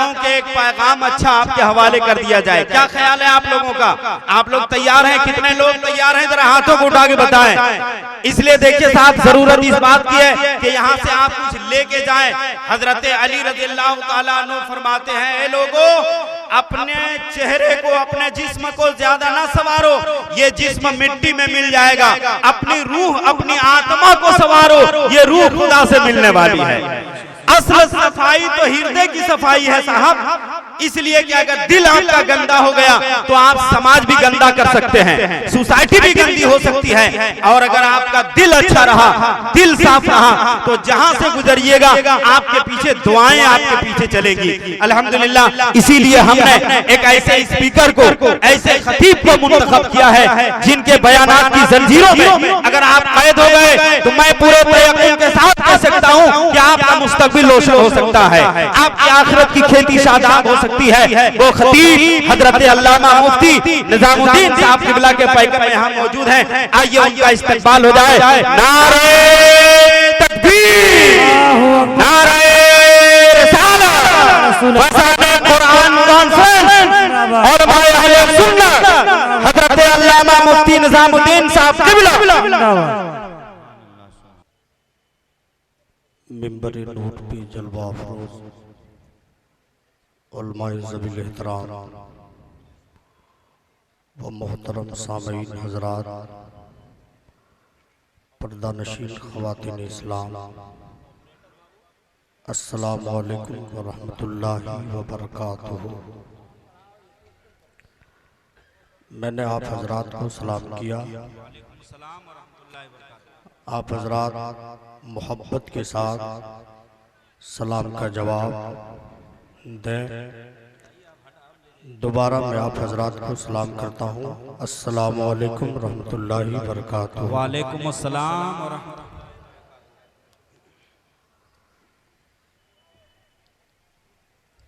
हूं कि एक पैगाम अच्छा आपके हवाले कर दिया जाए। क्या ख्याल है आप लोगों का? आप लोग तैयार हैं? कितने लोग तैयार हैं? जरा हाथों को उठा के बताएं। इसलिए देखिए साहब, जरूरत इस बात की है कि यहाँ से आप कुछ लेके जाएं। हजरत अली रज़ियल्लाहु ताला अन्हु फरमाते हैं, ए लोगों, अपने चेहरे को, अपने जिस्म को ज्यादा ना सवारो, ये जिस्म मिट्टी में मिल जाएगा। अपनी रूह, अपनी आत्मा को सवारो, ये रूह खुदा से मिलने वाली है। असल सफाई तो हृदय की सफाई है साहब। इसलिए कि अगर दिल आपका गंदा हो गया तो आप समाज भी गंदा कर सकते हैं, सोसाइटी भी गंदी हो सकती है। और अगर आपका दिल अच्छा रहा, दिल साफ रहा, तो जहां से गुजरिएगा आपके पीछे दुआएं आपके पीछे चलेगी। अल्हम्दुलिल्लाह, इसीलिए हमने एक ऐसे स्पीकर को, ऐसे खतीब को मुंतखब किया है जिनके बयानात की जंजीरों में अगर आप कैद हो गए तो मैं पूरे यकीन के साथ कह सकता हूं कि आपका मुस्तकबिल रोशन हो सकता है, आपकी आखिरत की खेती शादाब हो सकती है। वो खतीब हजरत अल्लामा मुफ्ती निजामुद्दीन साहब क़िबला के पैकर में यहाँ मौजूद हैं। आइए उनका इस्तकबाल हो जाए। नारे तकबीर, नारे रिसालत, वसाने कुरान कॉन्फ्रेंस और भाई अहले सुन्नत हजरत अल्लामा मुफ्ती निजामुद्दीन साहब क़िबला। मिंबर नूर पे जलवा अफरोज उलमाए ज़बील एहतराम व मोहतरम सामीन हज़रात, पर्दा नशीन ख़वातीन इस्लाम, अस्सलामु अलैकुम व रहमतुल्लाहि व बरकातुहू। मैंने आप हज़रात को सलाम किया। आप हज़रात मोहब्बत के साथ सलाम का जवाब दें। दोबारा मैं आप हजरात को सलाम करता हूँ। अस्सलामु अलैकुम रहमतुल्लाहि व बरकातुहू। वालेकुम अस्सलाम व रहमतुल्लाह।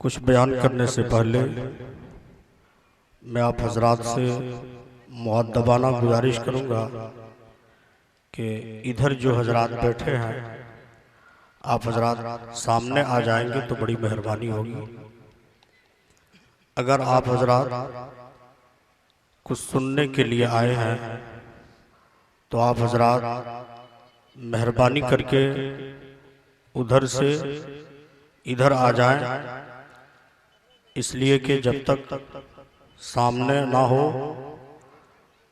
कुछ बयान करने से पहले मैं आप हजरात से मुअद्दबाना गुजारिश करूँगा कि इधर जो हजरात बैठे हैं, आप हजरात सामने आ जाएंगे तो बड़ी मेहरबानी होगी। अगर आप हजरात कुछ सुनने के लिए आए हैं तो आप हजरात मेहरबानी करके उधर से इधर आ जाएं, इसलिए कि जब तक सामने ना हो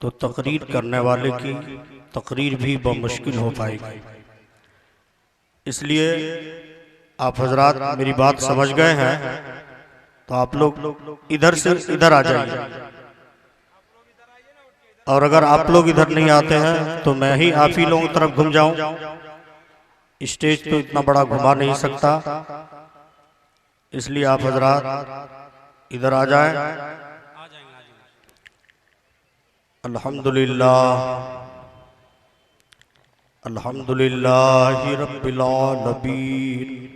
तो तकरीर करने वाले की तकरीर भी बमुश्किल हो पाएगी। इसलिए आप हजरात मेरी बात समझ गए हैं तो आप लोग इधर से इधर आ जाइए, और अगर आप लोग इधर नहीं आते हैं तो मैं ही आप ही लोगों की तरफ घूम जाऊं। स्टेज तो इतना बड़ा घुमा नहीं सकता, इसलिए आप हजरात इधर आ जाएं। अल्हम्दुलिल्लाह, अल्हम्दुलिल्लाहि रब्बिल आलमीन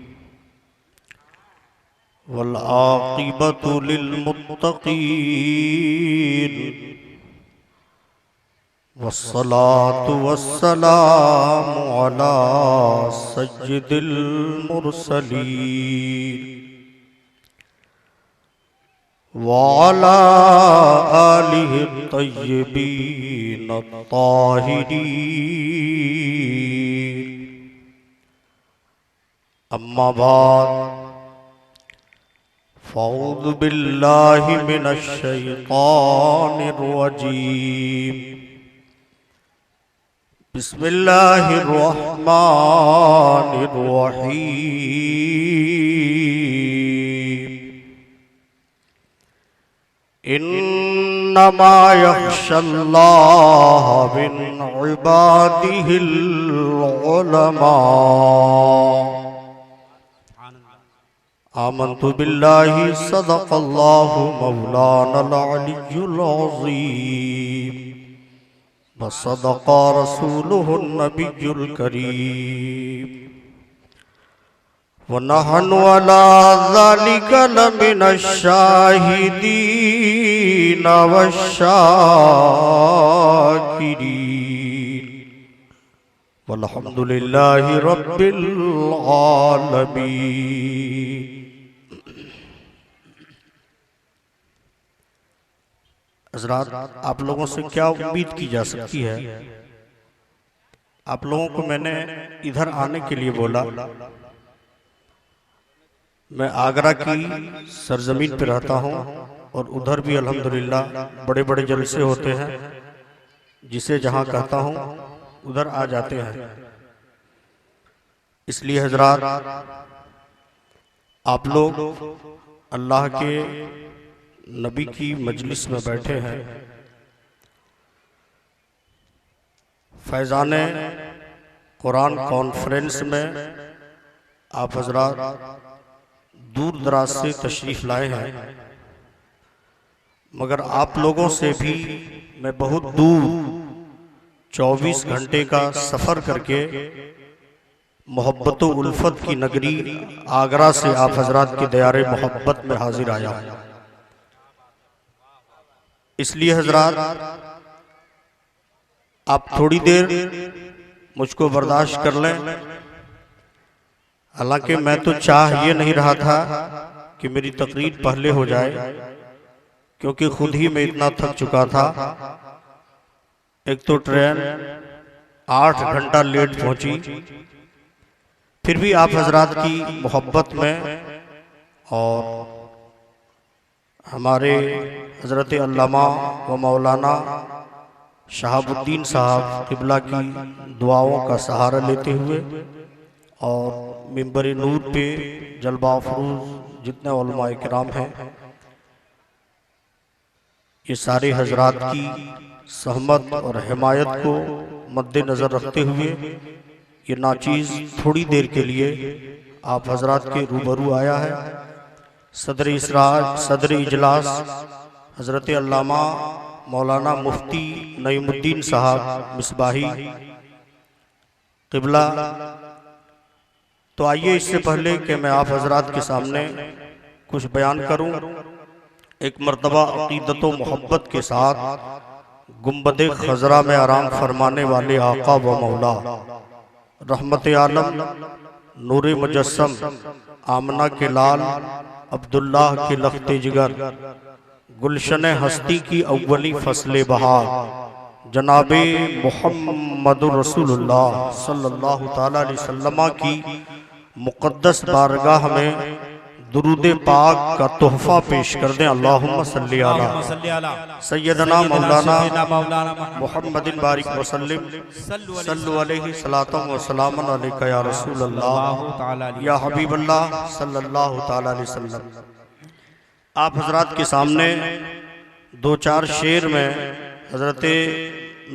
वल आक़िबतु लिल मुत्तक़ीन वस्सलातु वस्सलामु अला सय्यिदिल मुरसलीन व अला आलिहि तय्यिबीन ताहिरीन। अम्मा बाद, फ़अऊज़ु बिल्लाहि मिनश शैतानिर रजीम। बिस्मिल्लाहिर रहमानिर रहीम। इन्नमा यख्शल्लाह मिन इबादिहिल उलमा। आमन्तु बिल्लाहि सदक़ल्लाहु मौलानल अलिय्युल अज़ीम व सदक़ा रसूलुहुन नबियुल करीम व नहनु अला ज़ालिका लमिनश शाहिदीन वश्शाकिरीन वल्हम्दुलिल्लाहि रब्बिल आलमीन। हजरात, आप लोगों से क्या उम्मीद की जा सकती है। आप लोगों को मैंने इधर आने के लिए बोला। मैं आगरा की सरजमीन पर रहता हूं और उधर भी अल्हम्दुलिल्लाह बड़े बड़े जलसे होते हैं, जिसे जहां कहता हूं उधर आ जाते हैं। इसलिए हजरात, आप लोग अल्लाह के नबी की मजलिस में बैठे हैं। फैज़ान कुरान कॉन्फ्रेंस में आप हजरात दूर दराज से तशरीफ लाए हैं, मगर आप लोगों से भी मैं बहुत दूर 24 घंटे का सफर करके मोहब्बत उल्फत की नगरी आगरा से आप हजरात के दयारे मोहब्बत में हाजिर आया हूं। इसलिए हजरात, आप थोड़ी देर मुझको बर्दाश्त कर लें। हालांकि मैं तो चाह ये नहीं रहा था कि मेरी तकरीर पहले हो जाए, क्योंकि खुद ही मैं इतना थक चुका था। एक तो ट्रेन 8 घंटा लेट पहुंची, फिर भी आप हजरात की मोहब्बत में और हमारे हजरत अल्लामा व मौलाना शहाबुद्दीन साहब क़िबला की दुआओं का सहारा लेते हुए और मिंबर नूर पे जलवा अफरूज जितने उलमाए किराम हैं, ये सारे हजरात की सहमत और हिमायत को मद्देनज़र रखते हुए ये नाचीज़ थोड़ी देर के लिए आप हजरात के रूबरू आया है। सदर इजलास हजरत अल्लामा मौलाना मुफ्ती नईमुद्दीन साहब मिसबाही क़िबला। तो आइए, इससे पहले कि मैं आप हजरात के सामने कुछ बयान करूं, एक मर्तबा अक़ीदत व मोहब्बत के साथ गुंबद खजरा में आराम फरमाने वाले आका व मौला रहमत आलम नूर मुजस्सम आमना के लाल अब्दुल्लाह के लख्ते जिगर गुलशन हस्ती की अव्वली फसले बहार जनाबे मुहम्मदुर रसूलुल्लाह सल्लल्लाहु ताला अलैहि वसल्लम की मुक़द्दस बारगाह में दुरूद पाक का तोहफा पेश कर दें। अल्लाहुम्मा सल्ली अला सय्यदना मौलाना मुहम्मदिन बारिक वसल्लिम सल्लु अलैहि सलातम व सलामन अलैका या रसूल अल्लाह या हबीब अल्लाह सल्लल्लाहु ताला अलैहि वसल्लम। आप हजरात के सामने 2-4 शेर में हजरत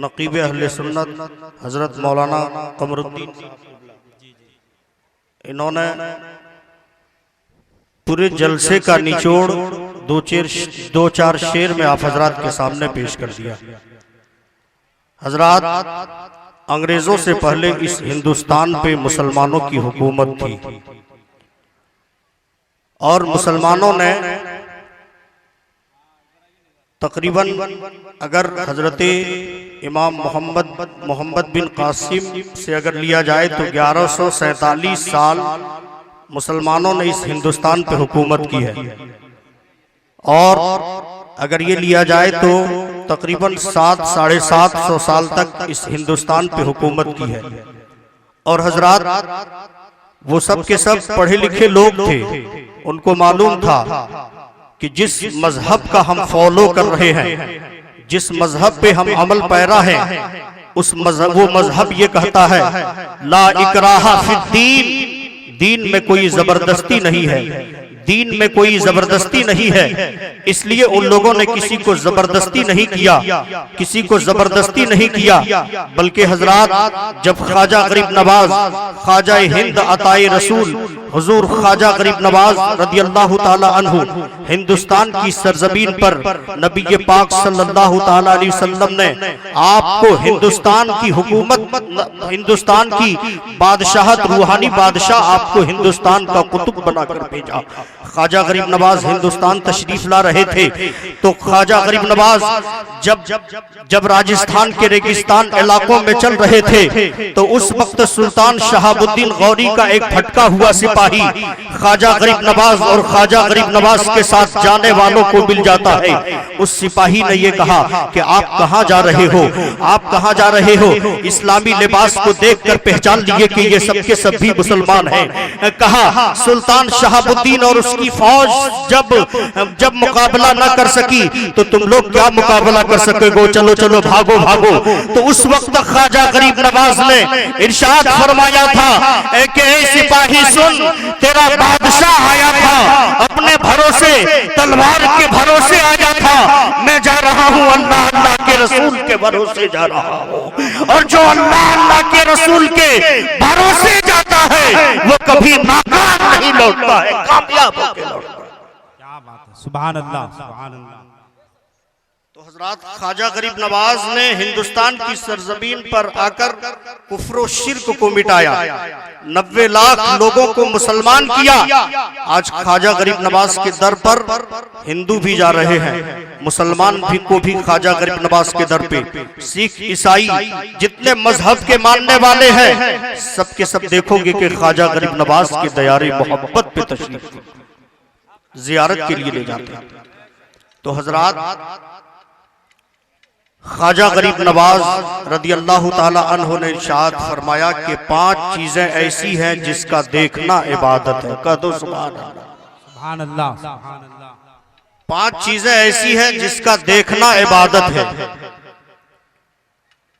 नकीब अहले सुन्नत हजरत मौलाना कमरुद्दीन, इन्होंने पूरे जलसे का निचोड़ 2-4 शेर में आप हजरात के सामने पेश कर दिया। हजरात, अंग्रेजों से पहले इस हिंदुस्तान पे मुसलमानों की हुकूमत थी और मुसलमानों ने तकरीबन, अगर हजरत इमाम मोहम्मद बिन कासिम से अगर लिया जाए तो 1147 साल मुसलमानों ने इस हिंदुस्तान पे हुकूमत की है, और अगर ये लिया जाए तो तकरीबन 700-750 साल तक इस हिंदुस्तान पे हुकूमत की है। और हजरात, वो सब के सब पढ़े लिखे लोग थे, उनको मालूम था कि जिस मजहब का हम फॉलो कर रहे हैं, जिस मजहब पे हम अमल पैरा हैं, वो मजहब ये कहता है ला इकराहा फिद्दीन, दीन में कोई जबरदस्ती नहीं है, दीन में कोई जबरदस्ती नहीं है। इसलिए उन लोगों ने किसी को जबरदस्ती नहीं किया, किसी को जबरदस्ती नहीं किया, बल्कि हजरात जब ख्वाजा गरीब नवाज ख्वाजा हिंद अताए रसूल हुजूर ख्वाजा गरीब नवाज रदियल्लाहु ताला अन्हु हिंदुस्तान की सरजमीन पर नबी पाक सल्लल्लाहु ताला अलैहि वसल्लम ने आपको हिंदुस्तान की हुकूमत, हिंदुस्तान की बादशाहत, रूहानी बादशाह आपको हिंदुस्तान का कुतुब बनाकर भेजा, ख्वाजा गरीब नवाज हिंदुस्तान तशरीफ ला रहे थे, तो ख्वाजा गरीब नवाज जब राजस्थान के रेगिस्तान इलाकों में चल रहे थे, तो उस वक्त सुल्तान शहाबुद्दीन गौरी का एक भटका हुआ सिपाही ख्वाजा गरीब नवाज और ख्वाजा गरीब नवाज के साथ जाने वालों को मिल जाता है। उस सिपाही ने यह कहा कि आप कहां जा रहे हो, आप कहां जा रहे हो? इस्लामी लिबास को देखकर पहचान लिए कि ये सबके सब भी मुसलमान हैं। कहा सुल्तान शहाबुद्दीन और उसकी फौज जब मुकाबला न कर सकी तो तुम लोग क्या मुकाबला कर सकोगे, चलो चलो भागो भागो। तो उस वक्त ख्वाजा गरीब नवाज ने इरशाद फरमाया था कि ए सिपाही सुन, तेरा बादशाह आया था, अपने भरोसे तलवार के भरोसे आया था, मैं जा रहा हूं अल्लाह अल्लाह के रसूल के भरोसे जा रहा हूं। और जो अल्लाह अल्लाह के रसूल के भरोसे जाता है वो कभी नाकाम नहीं लौटता है, कामयाब होकर लौटता है। क्या बात है, सुभान अल्लाह, सुभान अल्लाह। तो हजरात, ख्वाजा गरीब नवाज ने हिंदुस्तान की सरजमीन पर आकर कुफ्र और शिर्क को मिटाया, 90 लाख लोगों को मुसलमान किया। आज ख्वाजा गरीब नवाज के दर पर हिंदू भी जा रहे हैं, मुसलमान भी को भी ख्वाजा गरीब नवाज के दर पे, सिख ईसाई जितने मजहब के मानने वाले हैं सबके सब देखोगे कि ख्वाजा गरीब नवाज की दयारे मोहब्बत पे तशरीफ जियारत के लिए ले जाते हैं। तो हजरात, ख्वाजा गरीब नवाज रदी अल्लाह ताला अन्हु ने इरशाद फरमाया कि 5 चीजें ऐसी हैं जिसका देखना इबादत है। कह दो सुभान अल्लाह, सुभान अल्लाह, सुभान अल्लाह। 5 चीजें ऐसी हैं जिसका देखना इबादत है।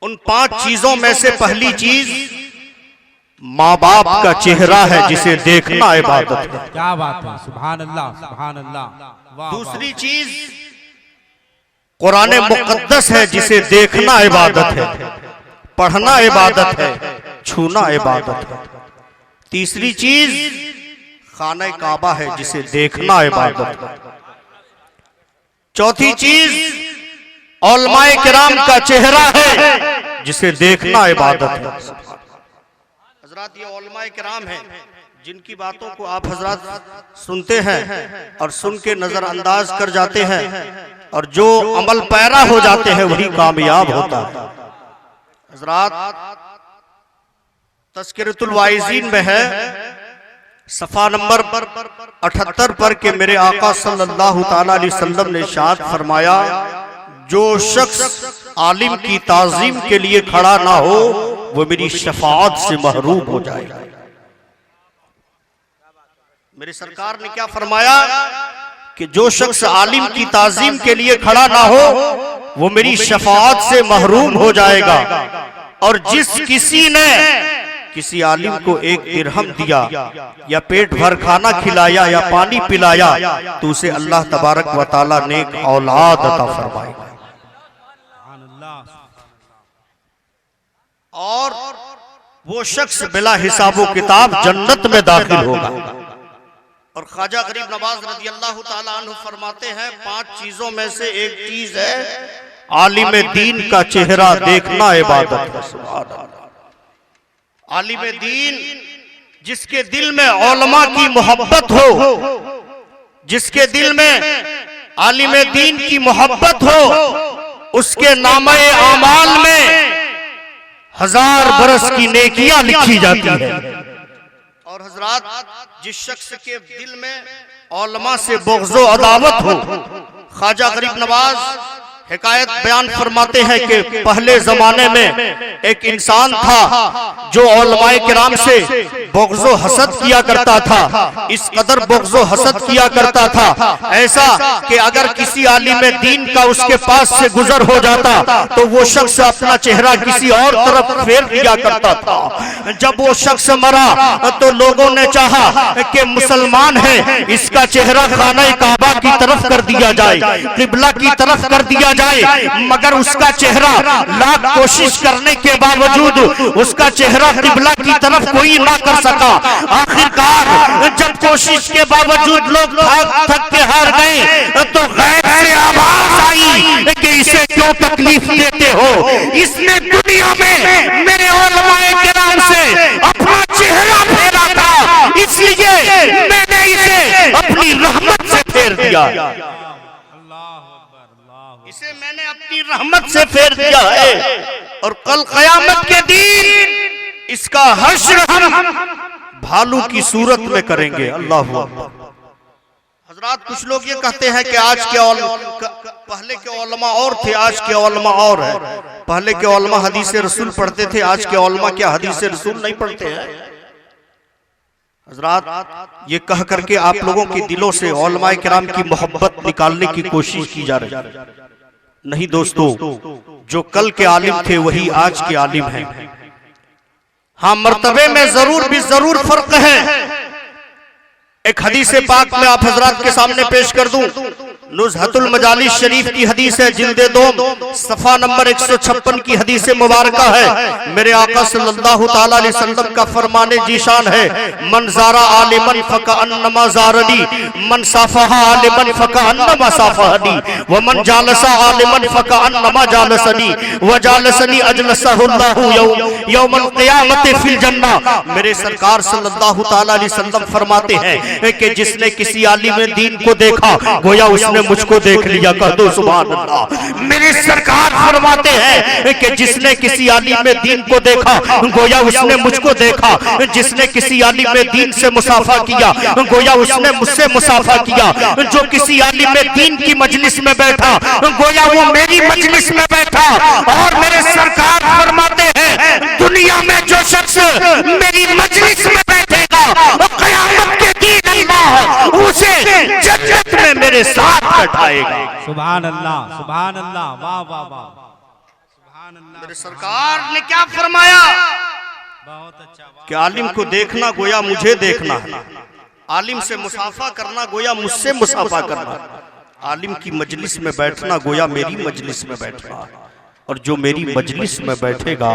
उन 5 चीजों में से पहली चीज माँ बाप का चेहरा है जिसे देखना इबादत है। क्या बात है, सुभान अल्लाह, सुभान अल्लाह। दूसरी चीज कुरान मुकद्दस है जिसे देखना इबादत है, पढ़ना इबादत है, छूना इबादत है। तीसरी चीज खाना काबा है जिसे देखना इबादत है। चौथी चीज उलमाए किराम का चेहरा है जिसे देखना इबादत है। हजरात, ये उलमाए किराम है जिनकी बातों को आप हजरात सुनते हैं और सुन के नजरअंदाज कर जाते हैं, और जो अमल पैरा हो जाते हैं वही कामयाब होता है। हजरात, तज़किरतुल वाइज़ीन में है सफा नंबर 78 पर के मेरे आका सल्लल्लाहु ताला अलैहि वसल्लम ने इरशाद फरमाया, जो शख्स आलिम की ताज़ीम के लिए खड़ा ना हो वो मेरी शफाअत से महरूम हो जाएगा। मेरी सरकार ने क्या फरमाया कि जो शख्स आलिम की ताज़ीम के लिए खड़ा ना हो वो मेरी शफाअत से महरूम हो जाएगा। और जिस किसी ने किसी आलिम को 1 दिरहम दिया या पेट भर खाना खिलाया या पानी पिलाया तो उसे अल्लाह तबारक व तआला नेक औलाद अता फरमाएगा। और वो शख्स बिला हिसाब व किताब जन्नत में दाखिल होगा। और ख्वाजा गरीब नवाज रज़ी अल्लाह ताला अन्हु फरमाते हैं 5 चीजों में से एक चीज है आलिम दीन का चेहरा देखना इबादत है। सुभान अल्लाह। आलिम दीन जिसके दिल में उलमा की मोहब्बत हो, जिसके दिल में आलिम दीन की मोहब्बत हो, उसके नामे आमाल में 1000 बरस की नेकियां लिखी जाती है। और हजरात, जिस शख्स के दिल में उलमा से बुग़्ज़ व अदावत हो, ख्वाजा गरीब नवाज हिकायत बयान फरमाते हैं कि पहले जमाने में एक इंसान था जो उलमाए किराम से बुग़्ज़ व हसद किया करता था। इस कदर बुग़्ज़ व हसद किया करता था ऐसा कि अगर किसी आलिम दीन का उसके पास से गुजर हो जाता तो वो शख्स अपना चेहरा किसी और तरफ फेर दिया करता था। जब वो शख्स मरा तो लोगों ने चाहा कि मुसलमान है, इसका चेहरा खाना काबा की तरफ कर दिया जाए, किबला की तरफ कर दिया जाए, मगर उसका चेहरा लाख कोशिश करने के बावजूद उसका चेहरा किबला की तरफ कोई ना कर सका। आखिरकार जब कोशिश के बावजूद लोग थक के हार गए तो गैर से आवाज आई कि इसे क्यों तकलीफ देते हो, इसने दुनिया में मेरे उलमाए किराम से अपना चेहरा फेरा था, इसलिए मैंने इसे अपनी रहमत से फेर दिया है, इसे मैंने अपनी रहमत से फेर दिया है। और कल क़यामत के दिन इसका हश्र हम भालू की सूरत में करेंगे। अल्लाह अकबर। हजरात, कुछ लोग ये कहते हैं कि आज के पहले के उलमा और थे, आज के उलमा और है। पहले के उलमा हदीस रसूल पढ़ते थे, आज के उलमा क्या हदीस रसूल नहीं पढ़ते हैं। हजरात, ये कह करके आप लोगों के दिलों से उलमाए किराम की मोहब्बत निकालने की कोशिश की जा रही है। नहीं दोस्तों, जो कल के आलिम थे वही आज के आलिम हैं। हाँ, मर्तबे में जरूर फर्क है। एक हदीस पाक में आप हजरात के सामने पेश कर दूं। नुज़हतुल मजालिस शरीफ की हदीस है, जिल्दे 2 सफा नंबर 156 की हदीस मुबारका है। मेरे आका सल्लल्लाहु ताला अलैहि वसल्लम का फरमाने जीशान है, मन ज़ारा आलिमन फकअन्नमा ज़ारनी, मन साफहा आलिमन फकअन्नमा साफहनी, व मन जालसा आलिमन फकअन्नमा जालसनी, व जालसनी अजलसहुल्लाहु यौमल क़ियामत फिल जन्ना। मेरे सरकार सल्लल्लाहु ताला अलैहि वसल्लम फरमाते हैं कि जिसने किसी आलिम दीन को देखा गोया उसने मुझको देख लिया। कह दो सुभान अल्लाह। मेरे सरकार फरमाते हैं कि जिसने किसी आलिम दीन को देखा गोया उसने मुझको देखा। जिसने किसी आलिम दीन से मुसाफा किया गोया उसने मुझसे मुसाफा किया। जो किसी आलिम दीन की मजलिस में बैठा गोया वो मेरी मजलिस में बैठा। और मेरे सरकार फरमाते हैं, दुनिया में जो शख्स मेरी मजलिस में बैठेगा क़यामत के दिन अल्लाह उसे जन्नत में मेरे साथ बैठाएगा। सुभान अल्लाह, सुभान अल्लाह, वाह वाह वाह, सुभान अल्लाह। मेरे सरकार ने क्या फरमाया? बहुत अच्छा। कि आलिम को देखना गोया मुझे देखना है, आलिम से मुसाफा करना गोया मुझसे मुसाफा करना, आलिम की मजलिस में बैठना गोया मेरी मजलिस में बैठना। और जो मेरी मजलिस में बैठेगा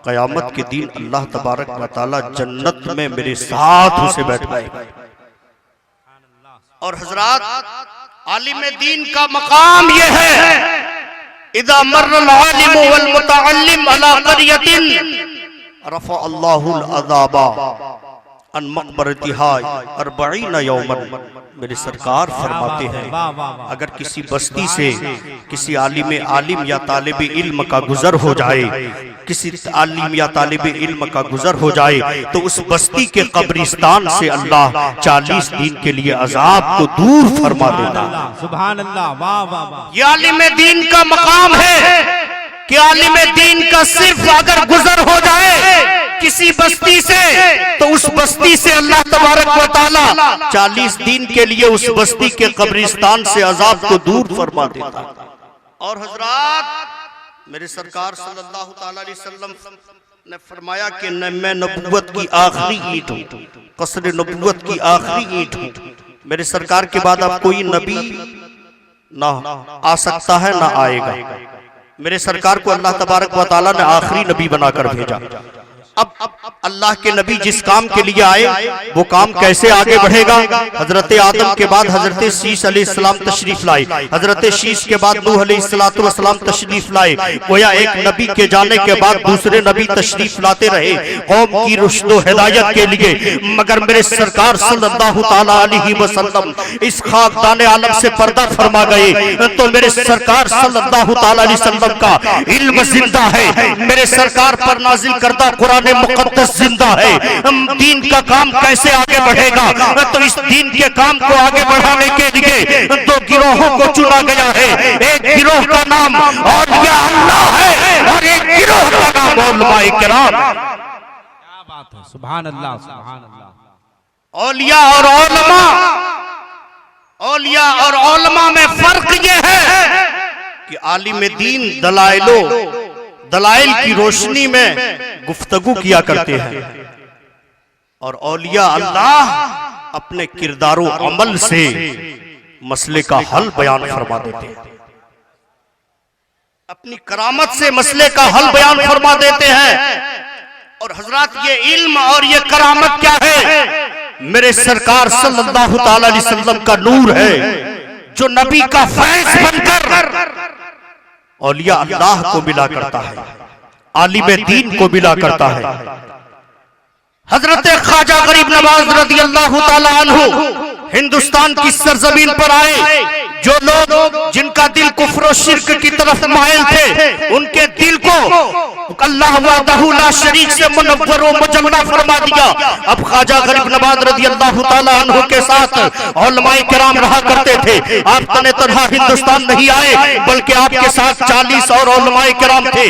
क़यामत के दिन अल्लाह तबारक व तआला जन्नत में मेरे साथ उसे बैठाएगा। और हजरात, आलिम दीन का मकाम यह है, इदा मर्रल आलिम वल मुतअल्लिम अला क़रयतिन रफ़अ अल्लाहुल अज़ाबा अन मक़बरतिहा 40 यौमन। मेरे सरकार फरमाते हैं, अगर किसी बस्ती से किसी आलिम या तालिब इल्म का गुजर हो जाए, किसी आलिम या तालिब इल्म का गुजर हो जाए तो उस बस्ती के कब्रिस्तान से अल्लाह 40 दिन के लिए अजाब को दूर फरमा देता। सुभान अल्लाह, वाह वाह वाह। ये आलिम दीन का मकाम है कि आलिम दीन का सिर्फ अगर गुजर हो जाए किसी बस्ती से तो उस बस्ती से अल्लाह तबारक व तआला 40 दिन के लिए उस बस्ती के कब्रिस्तान से अजाब को दूर फरमा देता। और हजरात, मेरे सरकार सल्लल्लाहु ताला अलैहि वसल्लम ने फरमाया कि मैं नबुव्वत की आखिरी ईंट हूँ, कसर नबुव्वत की आखिरी ईंट हूँ। मेरे सरकार के बाद अब कोई नबी ना आ सकता है ना आएगा। मेरे सरकार को अल्लाह तबारक व तआला ने आखिरी नबी बनाकर भेजा। अब अल्लाह के नबी जिस काम के लिए आए वो काम कैसे आगे बढ़ेगा? हजरत आदम के बाद हजरत शीश अलैहिस्सलाम तशरीफ लाए, हजरत शीश के बाद नूह अलैहिस्सलाम तशरीफ लाए। गोया एक नबी के जाने के बाद दूसरे नबी तशरीफ लाते रहे कौम की रुश्द व हिदायत के लिए। मगर मेरे सरकार सल्लल्लाहु ताला अलैहि वसल्लम इस खाकदान आलम से पर्दा फरमा गए तो मेरे सरकार सल्लल्लाहु ताला अलैहि वसल्लम का इल्म जिंदा है। मेरे सरकार पर नाजिल करदा कुरान मुकद्दस जिंदा है। दीन का काम कैसे आगे बढ़ेगा? तो इस दीन के काम को आगे बढ़ाने के लिए 2 गिरोहों को चुना गया है। एक गिरोह का नाम औलिया अल्लाह है और एक गिरोह का नाम उलमाए किराम। क्या बात है, सुभान अल्लाह, सुभान अल्लाह। औलिया और उलमा, औलिया और उलमा में फर्क ये है कि आलिम दीन दलाइल की रोशनी में गुफ्तगू किया करते हैं और औलिया अल्लाह अपने किरदारों अमल से मसले का हल बयान फरमा देते हैं, अपनी करामत से मसले का हल बयान फरमा देते हैं। और हजरात, ये इल्म और ये करामत क्या है? मेरे सरकार सल्लल्लाहु ताला अलैहि वसल्लम का नूर है जो नबी का फैज़ बनकर औलिया अल्लाह को मिला करता है, आलिम दीन को मिला करता है। हजरत ख्वाजा गरीब नवाज रज़ियल्लाहु ताला अन्हु हिंदुस्तान की सरजमीन पर आए, जो लोग जिनका दिल कुफ्र और शिर्क की तरफ मायल थे, उनके दिल को अल्लाह वहदहू ला शरीक से मुनव्वर व मुजम्मा फरमा दिया। अब ख्वाजा गरीब नवाज रज़ी अल्लाह ताला अन्हु के साथ उलमाए किराम रहा करते थे। आप तने तनहा हिंदुस्तान नहीं आए, बल्कि आपके साथ 40 और उलमाए किराम थे।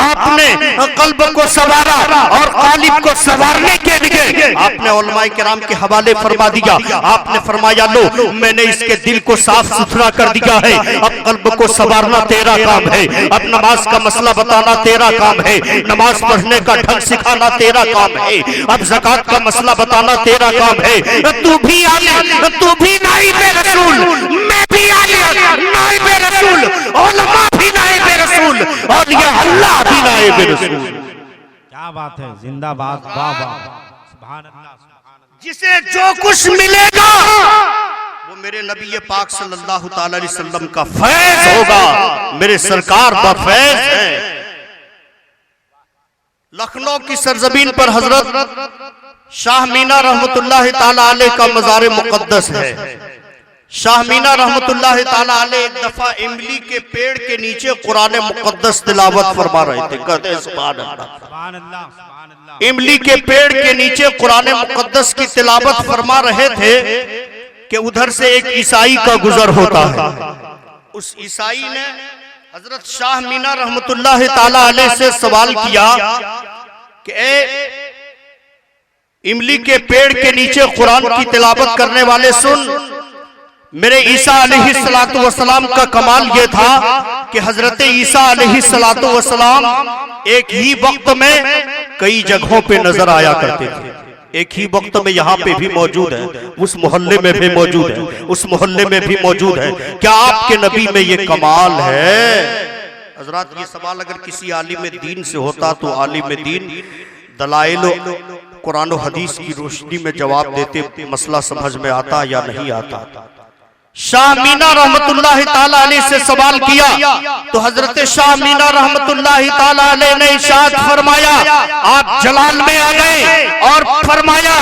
आपने कल्ब को संवारा और कालिब को संवारने के लिए आपने उलमाए किराम के हवाले फरमा दिया। आपने फरमाया, लो मैंने इसके दिल को साफ सुथरा कर दिया है, अब कल्ब को संवारना तेरा काम है, अब नमाज का मसला बताना तेरा काम है, नमाज पढ़ने का ढंग सिखाना तेरा काम है, अब ज़कात का मसला बताना तेरा काम है। तू भी आलिम, तू भी नाइबे रसूल, मैं भी आलिम नाइबे रसूल, उलमा भी नाइबे रसूल, और ये अल्लाह भी नाइबे रसूल। क्या बात है, जिंदाबाद, वाह वाह, सुभान अल्लाह, सुभान अल्लाह। जिसे जो कुछ मिलेगा वो मेरे नबी पाक सल्लल्लाहु ताला अलैहि वसल्लम का फैज होगा, मेरे सरकार का फैज है। लखनऊ की सरजमीन पर हजरत शाह मीना रहमतुल्लाह ताला अलैह का मज़ार मुक़द्दस है। शाह मीना रहमतुल्लाह ताला अलैह एक दफा इमली के पेड़ के नीचे कुरान मुक़द्दस तिलावत फरमा रहे थे। कहते हैं सुभान अल्लाह, सुभान अल्लाह, सुभान अल्लाह। इमली के पेड़ के नीचे कुरान मुक़द्दस की तिलावत फरमा रहे थे कि उधर से एक ईसाई का गुजर होता है। उस ईसाई ने हजरत शाह मीना रहमतुल्लाह ताला अलैह से सवाल किया कि ए इमली के पेड़ के नीचे कुरान की तिलावत करने वाले, सुन, मेरे ईसा अलैहिस्सलातु वस्सलाम का कमाल यह था कि हजरत ईसा अलैहिस्सलातु वस्सलाम एक ही वक्त में कई जगहों पे नजर आया करते थे। एक ही वक्त में यहाँ पे भी मौजूद है, उस मोहल्ले में भी मौजूद है, उस मोहल्ले में भी मौजूद है। क्या आपके नबी में ये कमाल है? हजरात, ये सवाल अगर किसी आलिम दीन से होता तो आलिम दीन दलाइल कुरान और हदीस की रोशनी में जवाब देते, मसला समझ में आता या नहीं आता। शाह मीना रहमतुल्लाह ताला अलैह से सवाल किया तो हजरत शाह मीना रहमतुल्लाह ताला अलैह ने इरशाद फरमाया, आप जलाल में आ गए और फरमाया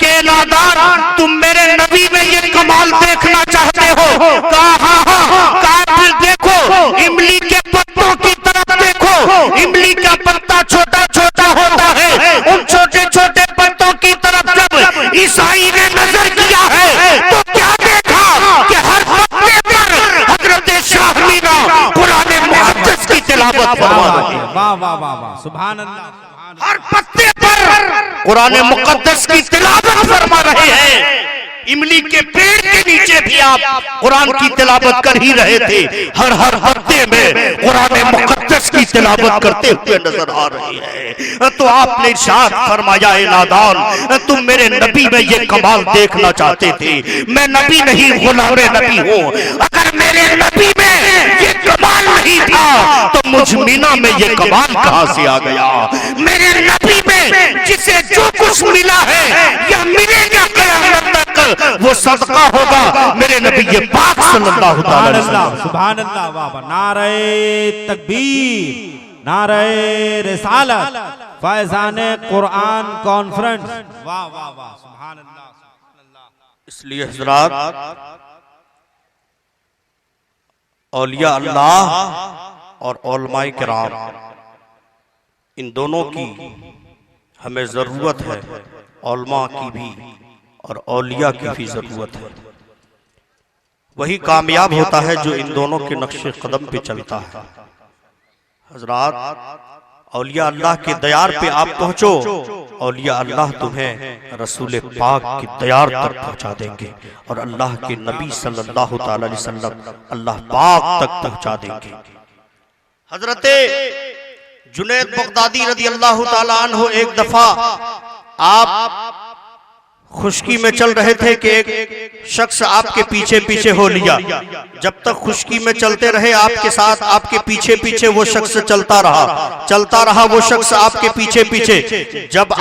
कि नादान, तुम मेरे नबी में ये कमाल देखना चाहते हो? कहा फिर देखो, इमली के पत्तों की तरफ देखो, इमली का पत्ता छोटा छोटा होता है, उन छोटे छोटे पत्तों की तरफ जब ईसाई ने नजर किया है तो क्या देखा कि हर पत्ते पर हजरत शाह मीना कुरान मुक़द्दस की तिलावत फरमा रहे हैं। वाह वाह वाह वाह, सुभान अल्लाह। हर पत्ते पर कुरान मुक़द्दस की तिलावत फरमा रहे हैं। इमली के पेड़ के नीचे भी आप कुरान की तिलावत कर ही रहे थे। हर पत्ते में कुरान मुक़द्दस की तिलावत करते हुए नजर आ रही है। तो आपने इरशाद फरमाया, ए नादान, तुम मेरे नबी में ये कमाल देखना चाहते थे। मैं नबी नहीं, गुलाम नबी हूँ। अगर मेरे नबी में ये कमाल नहीं था तो मुझ मीना में ये कमाल कहाँ से आ गया? मेरे नबी में जिसे जो कुछ मिला है यह मिलेगा क़यामत तक, वो सदका होगा मेरे नबी ये पाक सल्लल्लाहु अलैहि वसल्लम। सुभान अल्लाह, वाह वाह, नारे तकबीर, नारे रिसालत, फैज़ाने कुरान कॉन्फ्रेंस, वाह वाह वाह, सुभान अल्लाह, सुभान अल्लाह। इसलिए हजरात, औलिया अल्लाह और उलमाए किराम, इन दोनों की हमें जरूरत है, उलमा की भी और औलिया की भी जरूरत है। वही कामयाब होता है जो इन दोनों के नक्शे कदम पे चलता है। हजरात, औलिया अल्लाह के दयार पे आप पहुंचो, औलिया अल्लाह तुम्हें रसूल पाक की दयार तक पहुंचा देंगे और अल्लाह के नबी सल्लल्लाहु ताला अलैहि वसल्लम अल्लाह पाक तक पहुंचा देंगे। हजरते जुनैद बगदादी रज़ी अल्लाह ताला अन्हु एक दफा आप खुशकी में चल रहे थे कि एक शख्स आपके पीछे पीछे हो लिया। जब तक खुशकी में चलते रहे आपके साथ, आपके पीछे पीछे वो शख्स चलता रहा वो शख्स आपके पीछे पीछे। जब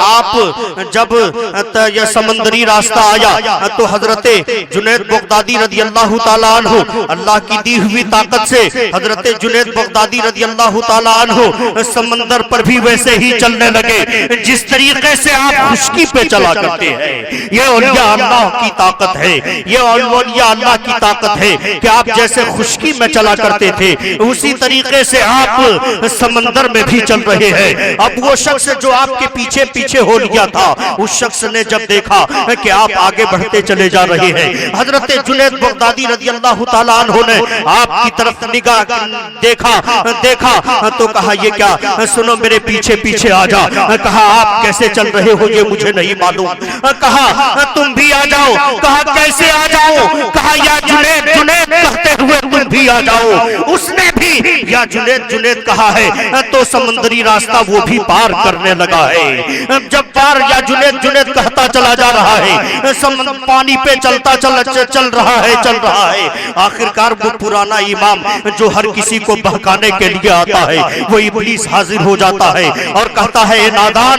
यह समंदरी रास्ता आया तो हजरते जुनैद बगदादी रज़ी अल्लाह ताला अन्हु अल्लाह की दी हुई ताकत से हजरते जुनैद बगदादी रज़ी अल्लाह ताला अन्हु समंदर पर भी वैसे ही चलने लगे जिस तरीके से आप खुशकी पे चला करते हैं। ये औलिया अल्लाह की ताकत है, ये औलिया अल्लाह की ताकत है कि आप जैसे खुशकी में चला करते थे उसी तरीके से आप समंदर में भी चल रहे हैं। अब वो शख्स जो आपके पीछे पीछे हो लिया था, उस शख्स ने जब देखा कि आप आगे बढ़ते चले जा रहे हैं, हजरत जुनैद बगदादी रज़ी अल्लाह ताला अन्हु ने आपकी तरफ निगाह देखा तो कहा ये क्या, सुनो मेरे पीछे पीछे आ जा। कहा आप कैसे चल रहे हो ये मुझे नहीं मालूम। कहा तुम भी आ जाओ। कहा कैसे आ जाओ। कहा या जुनैद जुनैद कहते हुए तुम भी आ जाओ। उसने भी या जुनैद जुनैद कहा है तो समंदरी रास्ता वो भी पार करने लगा है। जब पार या जुनैद जुनैद कहता चला जा रहा है, पानी पे चलता चल रहा है। आखिरकार वो पुराना इमाम जो हर किसी को बहकाने के लिए आता है, वो इब्लीस हाजिर हो जाता है और कहता है नादान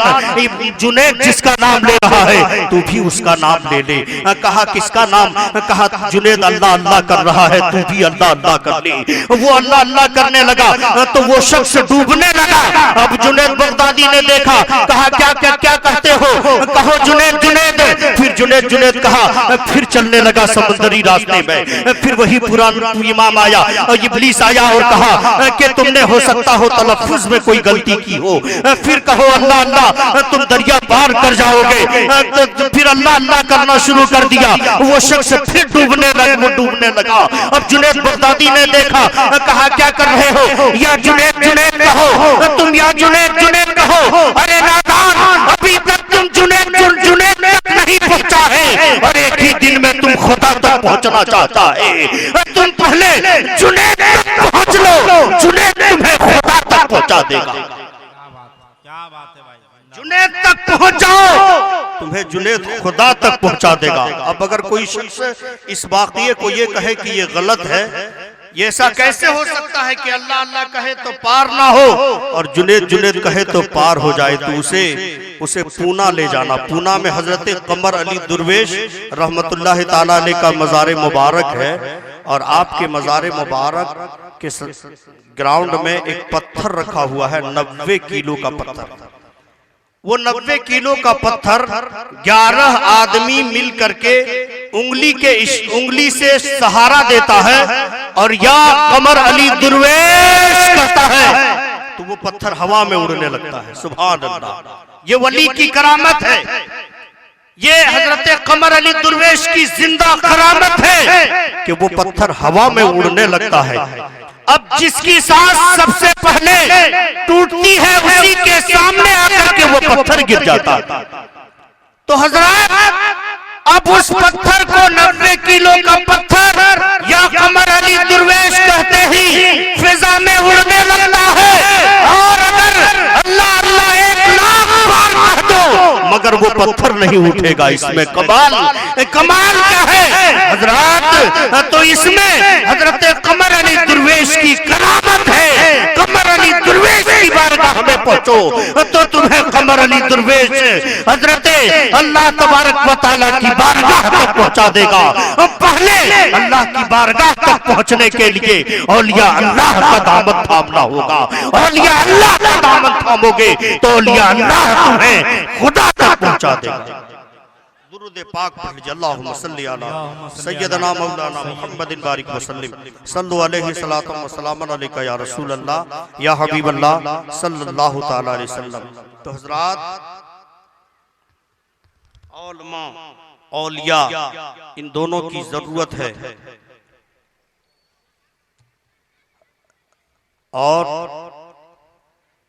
जुनैद जिसका नाम ले रहा है तू भी उसका नाम ले ले। कहा किसका नाम। कहा जुनैद अल्लाह अल्लाह कर रहा है, तू भी अल्लाह अल्लाह कर ले। वो अल्लाह अल्लाह करने लगा तो वो शख्स डूबने लगा। अब जुनैद बगदादी ने देखा, कहा क्या क्या क्या कहते हो। कहो जुनैद जुनैद। फिर जुनैद जुनैद कहा, फिर चलने लगा समंदरी रास्ते में। फिर वही पुराना इमाम आया और इब्लीस आया और कहा कि तुमने हो सकता हो तलफ्फुज में कोई गलती की हो, फिर कहो अल्लाह अल्लाह, तुम दरिया पार कर जाओगे। फिर अल्लाह अल्लाह करना शुरू कर दिया। वो शख्स फिर डूबने लगा। अब जुनैद बगदादी ने देखा, कहा क्या कर रहे हो। या जुनैद जुनैद कहो, तुम या जुनैद जुनैद कहो। अरे नादान अभी तक तुम जुनैद जुनैद तक नहीं पहुंचा है और एक ही दिन में तुम खुदा तक पहुंचना चाहता है। तुम पहले जुनैद तक पहुंच लो, जुनैद तुम्हें खुदा तक पहुंचा देगा। क्या बात है भाई। जुनैद तक पहुंच जाओ, तुम्हें जुनैद खुदा तक पहुंचा देगा। अब अगर कोई शख्स इस वाक़ये को ये कहे कि ये गलत है, ये ऐसा कैसे हो सकता है कि अल्लाह अल्लाह कहे तो पार ना हो और जुनैद जुनैद कहे तो पार हो जाए, तो उसे पूना ले जाना। पूना में हजरत कमर अली दुर्वेश रहमतुल्लाह ताला अलैह का मज़ार मुबारक है और आपके मज़ार मुबारक के ग्राउंड में एक पत्थर रखा हुआ है, 90 किलो का पत्थर। वो 90 किलो का पत्थर 11 आदमी मिल करके उंगली से सहारा देता है और या कमर अली दुर्वेश कहता है तो वो पत्थर हवा में उड़ने लगता है। सुभान अल्लाह, ये वली की करामत है, ये हजरत कमर अली दुर्वेश की जिंदा करामत है कि वो पत्थर हवा में उड़ने लगता है। अब जिसकी सांस सबसे पहले टूटती है उसी के सामने आकर के वो पत्थर गिर जाता। तो हजरत अब उस पत्थर को 90 किलो का पत्थर या कमर अली दुर्वेश कहते ही फिजा में उड़ने लगता है। और अगर अल्लाह अल्लाह 1 लाख बार कह दो मगर वो पत्थर नहीं उठेगा। इसमें कमाल क्या है हजरत। तो इसमें हजरत कमर अली दुर्वेश की करामत है। कमर अली दुर्वेश की बारगाह में पहुंचो तो तुम्हें कमर अली दुर्वेश हजरत अल्लाह तबारक व तआला की बारगाह तक पहुंचा देगा। पहले अल्लाह की बारगाह तक पहुंचने के लिए औलिया अल्लाह का दामन थामना होगा। औलिया अल्लाह का दामन थामोगे तो औलिया अल्लाह तुम्हें खुदा तक पहुंचा देगा। दुरूद पाक पढ़ लीजिए। अल्लाहुम्मा सल्ली अला सय्यदना मौलाना मुहम्मदिन बारिक वसल्लम सल्लु अलैहि सलातम व सलामन अलैका या रसूल अल्लाह या हबीब अल्लाह सल्लल्लाहु तआला अलैहि वसल्लम। तो हजरात, औलमा औलिया इन दोनों की जरूरत है और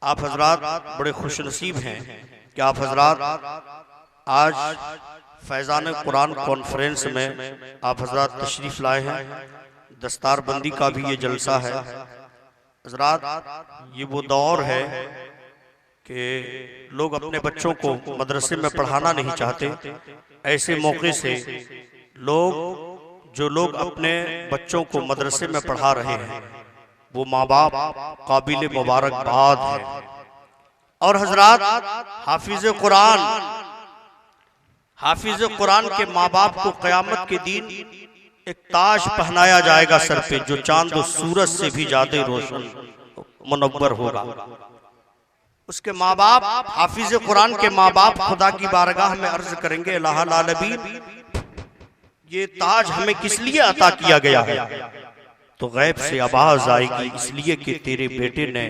आप हजरात बड़े खुशनसीब हैं कि आप हजरात आज फैज़ान कुरान कॉन्फ्रेंस में आप हजरात तशरीफ लाए हैं। दस्तारबंदी का भी ये जलसा है। हजरात, ये वो दौर है कि लोग अपने बच्चों को मदरसे में पढ़ाना नहीं चाहते। ऐसे मौके से जो लोग अपने बच्चों को मदरसे में पढ़ा रहे हैं वो माँ बाप काबिल मुबारकबाद है। और हजरात, हाफिज कुरान के माँ बाप को क़यामत के दिन एक ताज पहनाया जाएगा सर पे, जो चांद और सूरज से भी ज्यादा रोशन मुनव्वर होगा। उसके माँ बाप हाफिज कुरान के माँ बाप खुदा की बारगाह में अर्ज करेंगे, अल्लाह आलमीन ये ताज हमें किस लिए अता किया गया है? तो गैब से आवाज आएगी, इसलिए कि तेरे बेटे ने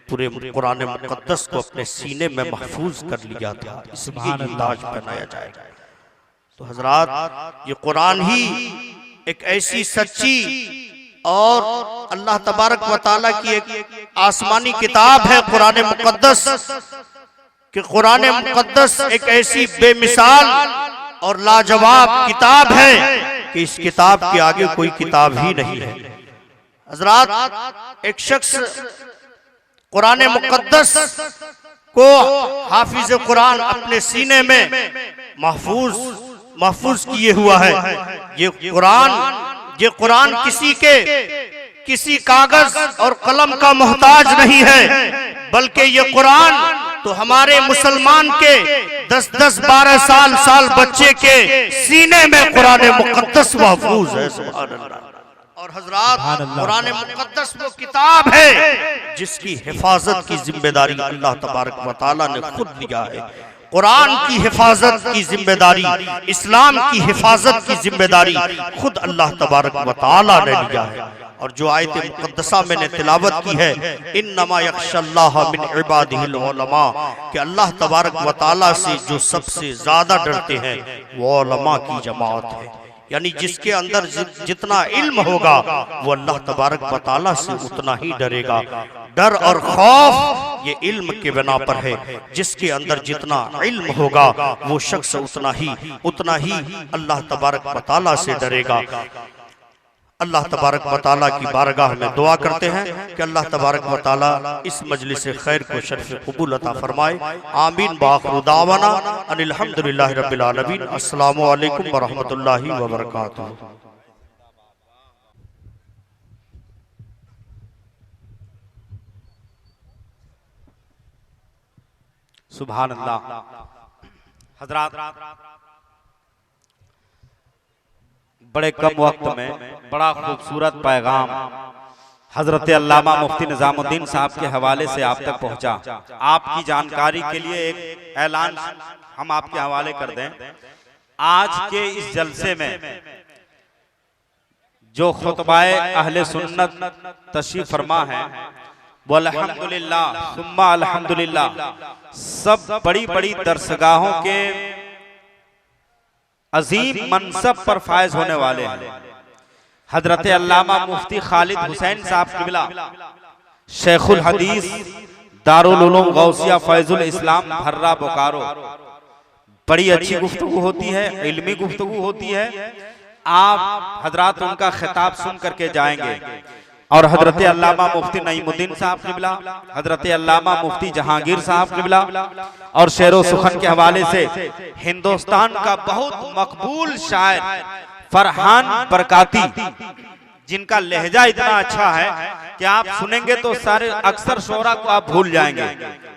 पूरे कुरान मुकद्दस को अपने सीने में महफूज कर लिया था, इसलिए ये ताज पहनाया जाएगा। तो हजरात, ये कुरान ही एक ऐसी सच्ची और अल्लाह तबारक व तआला की एक आसमानी किताब है कुरान मुकद्दस, कि कुरान मुकद्दस एक ऐसी बेमिसाल और लाजवाब किताब है कि इस किताब के आगे कोई किताब ही नहीं है। हजरात, एक शख्स कुरान मुकद्दस को हाफिज कुरान अपने सीने में महफूज किए हुआ है। ये कुरान किसी कागज और कलम का मोहताज नहीं है, बल्कि ये कुरान तो हमारे मुसलमान के 10-10, 12 साल बच्चे के सीने में कुरान मुकद्दस महफूज है। सुभान अल्लाह। और हजरात, कुरान मुकद्दस वो किताब है जिसकी हिफाजत की जिम्मेदारी अल्लाह तबारक व तआला ने खुद लिया है। कुरान की हिफाजत की जिम्मेदारी, इस्लाम की हिफाजत की जिम्मेदारी खुद अल्लाह तबारक व तआला ने लिया है। और जो आयत मुकद्दसा मैंने तिलावत की है, इन्नमा यख्शल्लाह मिन इबादिहिल उलमा, कि अल्लाह तबारक व तआला से जो सबसे ज्यादा डरते हैं वो उलमा की जमात है। यानी जिसके अंदर जितना इल्म होगा वो अल्लाह तबारक व तआला से उतना ही डरेगा। डर और खौफ ये इल्म के बिना पर है। जिसके अंदर जितना इल्म होगा वो शख्स उतना ही अल्लाह तबारक व तआला से डरेगा। अल्लाह तबारक व तआला की बारगाह में दुआ करते हैं कि अल्लाह तबारक व तआला इस मजलिस खैर को शर्फ कबूल अता फरमाए। आमीन। बाखिरु दावाना अनिल हम्दुलिल्लाहि रब्बिल आलमीन। अस्सलामु अलैकुम व रहमतुल्लाहि व बरकातुहू। सुभान अल्लाह। हजरात, बड़े कम वक्त में बड़ा खूबसूरत पैगाम हजरत अल्लामा मुफ्ती निजामुद्दीन साहब के हवाले से आप तक पहुंचा। आपकी जानकारी के लिए एक ऐलान हम आपके हवाले कर दें। आज के इस जलसे में जो खुतबाए अहले सुन्नत तशरीफ फरमा है वो अल्हम्दुलिल्लाह सुम्मा अल्हम्दुलिल्लाह सब बड़ी बड़ी दरसगाहों के अजीम मनसब पर फायज होने वाले हैं। हजरत अल्लामा मुफ्ती खालिद हुसैन साहब किबला शेखुल हदीस दारुल उलूम गौसिया फैजुल इस्लाम भर्रा बोकारो। बड़ी अच्छी गुफ्तगू होती है, इल्मी गुफ्तगू होती है। आप हजरात उनका खिताब सुन करके जाएंगे। और हजरत अल्लामा मुफ्ती नईमुद्दीन साहब किबला, हजरत अल्लामा मुफ्ती जहांगीर साहब किबला और शेरो सुखन के हवाले से हिंदुस्तान का बहुत मकबूल शायर फरहान बरकाती, जिनका लहजा इतना अच्छा है कि आप सुनेंगे तो सारे अक्सर शोरा को आप भूल जाएंगे।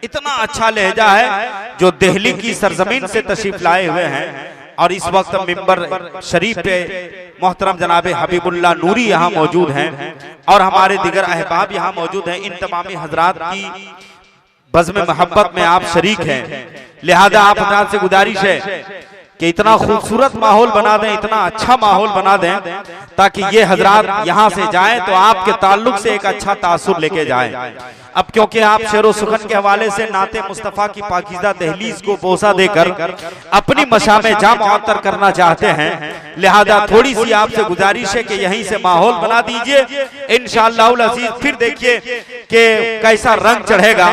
इतना अच्छा लहजा है, जो दिल्ली की सरजमीन से तशरीफ लाए हुए हैं। और इस वक्त मिंबर शरीफ पे मोहतरम जनाबे हबीबुल्लाह नूरी यहाँ मौजूद हैं और हमारे दिगर अहबाब यहाँ मौजूद हैं। इन तमामी हजरात की बज़्म मोहब्बत में आप शरीक हैं, लिहाजा आप हजरात से गुजारिश है कि इतना खूबसूरत माहौल बना दें, इतना अच्छा माहौल बना दें ताकि ये हजरात यहाँ से जाएं तो आपके ताल्लुक से एक अच्छा तासुर लेके जाएं। अब क्योंकि आप शेरो सुखन के हवाले से नाते मुस्तफ़ा की पाकीज़ा दहलीज को बोसा देकर अपनी मशामे जा मुअत्तर करना चाहते हैं, लिहाजा थोड़ी सी आपसे गुजारिश है कि यहीं से माहौल बना दीजिए। इंशाअल्लाहुल अज़ीज़ फिर देखिए कि कैसा रंग चढ़ेगा।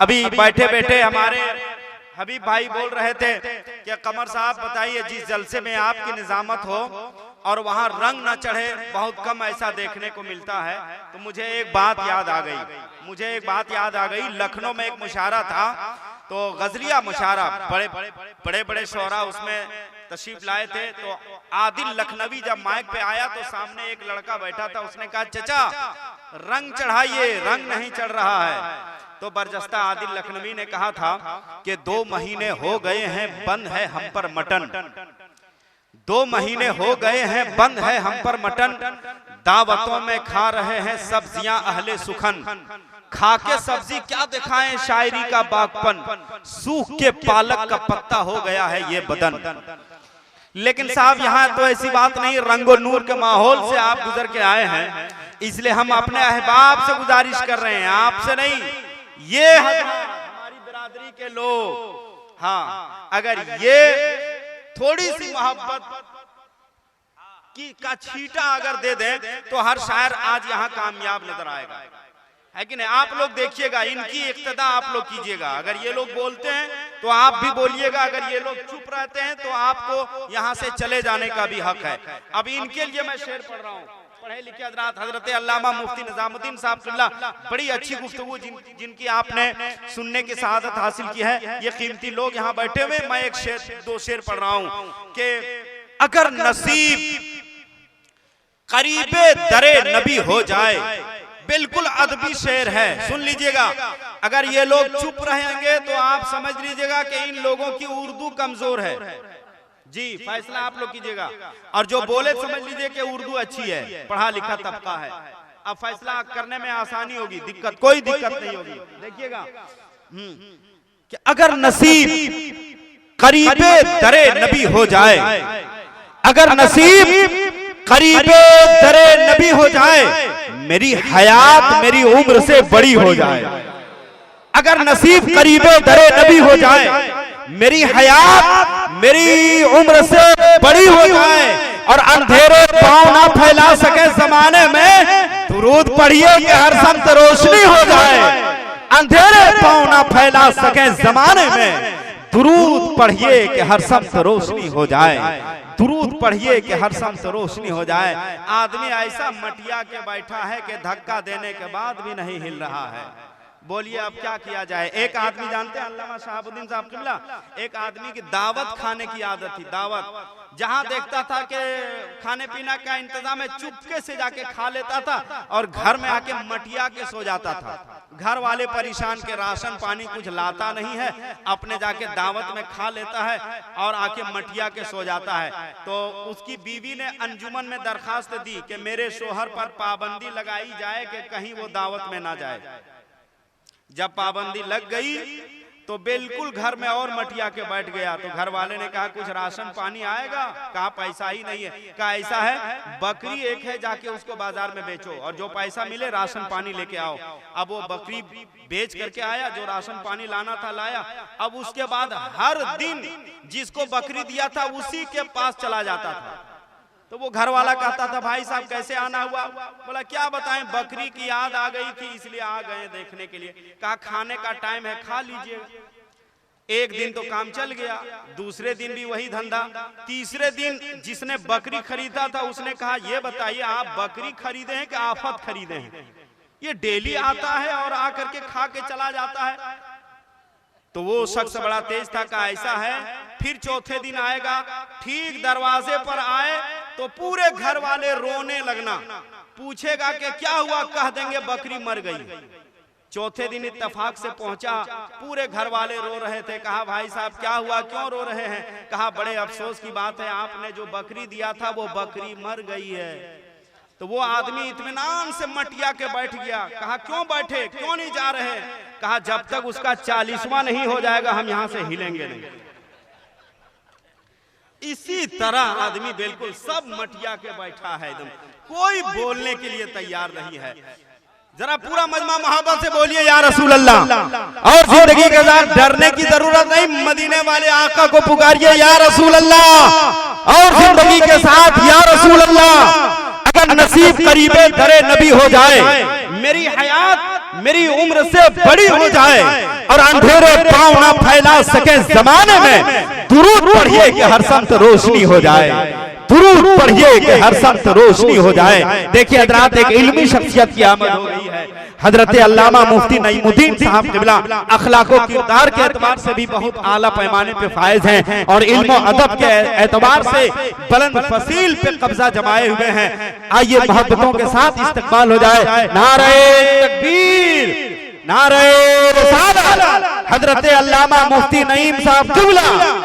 अभी बैठे बैठे हमारे हबीब भाई बोल रहे थे कि कमर साहब बताइए, जिस जलसे में आपकी निजामत हो और वहां रंग न चढ़े, बहुत कम ऐसा देखने को मिलता है। तो मुझे एक बात याद आ गई, लखनऊ में एक मुशारा था, तो गजलिया मुशारा, बड़े बड़े शोरा उसमें तशरीफ लाए थे। तो आदिल लखनवी जब माइक पे आया तो सामने एक लड़का बैठा था, उसने कहा चचा रंग चढ़ाइए, रंग नहीं चढ़ रहा है। तो बरजस्ता आदिल लखनवी ने कहा था कि 2 महीने हो गए हैं बंद है हम पर मटन, 2 महीने हो गए हैं बंद है हम पर मटन, दावतों में खा रहे हैं सब्जियां अहले सुखन, खा के सब्जी क्या दिखाएं शायरी का बागपन, सूख के पालक का पत्ता हो गया है ये बदन। लेकिन साहब यहाँ तो ऐसी बात नहीं, रंगो नूर के माहौल से आप गुजर के आए हैं, इसलिए हम अपने अहबाब से गुजारिश कर रहे हैं, आपसे नहीं। ये हमारी बिरादरी के लोग, हाँ, अगर ये थोड़ी सी मोहब्बत की का छींटा अगर दे दें तो हर शायर आज यहाँ कामयाब नजर आएगा, है कि नहीं? आप लोग देखिएगा, इनकी इक्तदा आप लोग कीजिएगा। अगर ये लोग बोलते हैं तो आप भी बोलिएगा, अगर ये लोग चुप रहते हैं तो आपको यहाँ से चले जाने का भी हक है। अब इनके लिए मैं शेर पढ़ रहा हूँ, पढ़े लिखे हजरात, हजरत अल्लामा मुफ्ती निजामुद्दीन साहब किबला, बड़ी अच्छी गुफ्तगू जिनकी आपने सुनने की सआदत हासिल की है, ये कीमती लोग यहाँ बैठे हुए। मैं एक शेर, दो शेर पढ़ रहा हूँ कि अगर नसीब करीबे दरे नबी हो जाए, बिल्कुल अदबी शेर है, सुन लीजिएगा। अगर ये लोग चुप रहेंगे तो आप समझ लीजिएगा कि इन लोगों की उर्दू कमजोर है। जी, फैसला आप लोग कीजिएगा, और जो बोले समझ लीजिए कि उर्दू अच्छी है, पढ़ा लिखा तबका है। अब फैसला करने में आसानी होगी, दिक्कत कोई दिक्कत नहीं होगी। देखिएगा कि अगर नसीब करीबे दरे नबी हो जाए, अगर नसीब करीबे दरे नबी हो जाए, मेरी हयात मेरी उम्र से बड़ी हो जाए। अगर नसीब करीबे दरे नबी हो जाए, मेरी हयात मेरी उम्र से बड़ी हो जाए, और अंधेरे पांव ना फैला सके जमाने में, दुरूद पढ़िए कि हर समत रोशनी हो जाए। अंधेरे पांव ना फैला सके जमाने में, दुरूद पढ़िए कि हर समत रोशनी हो जाए। दुरूद पढ़िए कि हर समत रोशनी हो जाए। आदमी ऐसा मटिया के बैठा है कि धक्का देने के बाद भी नहीं हिल रहा है। बोलिए अब क्या किया जाए? एक आदमी जानते हैं अल्लामा शहाबुद्दीन साहब किबला, एक आदमी की दावत खाने की आदत थी। दावत जहां देखता था कि खाने पीने का इंतजाम है, चुपके से जाके खा लेता था और घर में आके मटिया के सो जाता था। घर वाले परेशान के राशन पानी कुछ लाता नहीं है, अपने जाके दावत में खा लेता है और आके मटिया के सो जाता है। तो उसकी बीवी ने अंजुमन में दरखास्त दी कि मेरे शोहर पर पाबंदी लगाई जाए कि कहीं वो दावत में ना जाए। जब पाबंदी लग गई तो बिल्कुल घर में और मटिया के बैठ गया। तो घर वाले ने कहा कुछ राशन पानी आएगा? कहा पैसा ही नहीं है। कहा ऐसा है, बकरी एक है, जाके उसको बाजार में बेचो और जो पैसा मिले राशन पानी लेके आओ। अब वो बकरी बेच करके आया, जो राशन पानी लाना था लाया। अब उसके बाद हर दिन जिसको बकरी दिया था उसी के पास चला जाता था। तो वो घर वाला कहता था भाई साहब कैसे आना हुआ? बोला क्या बताएं, बकरी की याद आ गई थी इसलिए आ गए देखने के लिए। कहा खाने का टाइम है, खा लीजिए। एक दिन तो काम चल गया, दूसरे दिन भी वही धंधा, तीसरे दिन जिसने बकरी खरीदा था उसने कहा ये बताइए आप बकरी खरीदे हैं कि आफत खरीदे हैं? ये डेली आता है और आकर के खा के चला जाता है। तो वो शख्स बड़ा तेज था, कहा ऐसा है। फिर चौथे दिन आएगा, ठीक दरवाजे पर आए तो पूरे घर वाले रोने लगना। पूछेगा कि क्या हुआ? कह देंगे बकरी मर गई। चौथे दिन इत्तेफाक से पहुंचा, पूरे घर वाले रो रहे थे। कहा भाई साहब क्या हुआ, क्यों रो रहे हैं? कहा बड़े अफसोस की बात है, आपने जो बकरी दिया था वो बकरी मर गई है। तो वो आदमी इत्मीनान से मटिया के बैठ गया। कहा क्यों बैठे, क्यों नहीं जा रहे? कहा जब तक उसका 40वां नहीं हो जाएगा हम यहां से हिलेंगे नहीं। इसी तरह आदमी बिल्कुल सब मटिया के बैठा है, एकदम कोई बोलने के लिए तैयार नहीं है। जरा पूरा मजमा मोहब्बत से बोलिए या रसूल अल्लाह। और जिंदगी के साथ डरने की जरूरत नहीं, मदीने वाले आका को पुकारिए या रसूल अल्लाह। और जिंदगी के साथ या रसूल अल्लाह। अगर नसीब करीबे दरे नबी हो जाए, मेरी हयात मेरी उम्र से बड़ी हो जाए, और अंधेरे पांव ना फैला सके जमाने में, दुरूद पढ़िए कि हर समत रोशनी हो जाए। दुरूद पढ़िए कि हर समत रोशनी हो जाए। देखिए हजरात, एक इल्मी शख्सियत की आमद हो गई है। हजरत अल्लामा मुफ्ती नईमुद्दीन साहब किबला अखलाक व किरदार के एतबार से भी बहुत आला पैमाने पे फायज हैं, और इल्म अदब के एतबार से बुलंद फसील पे कब्जा जमाए हुए हैं। आइए मोहब्बतों के साथ इस्तकबाल हो जाए। नारे तकबीर, नारे रिसालत, हजरत अल्लामा मुफ्ती नईम साहब किबला।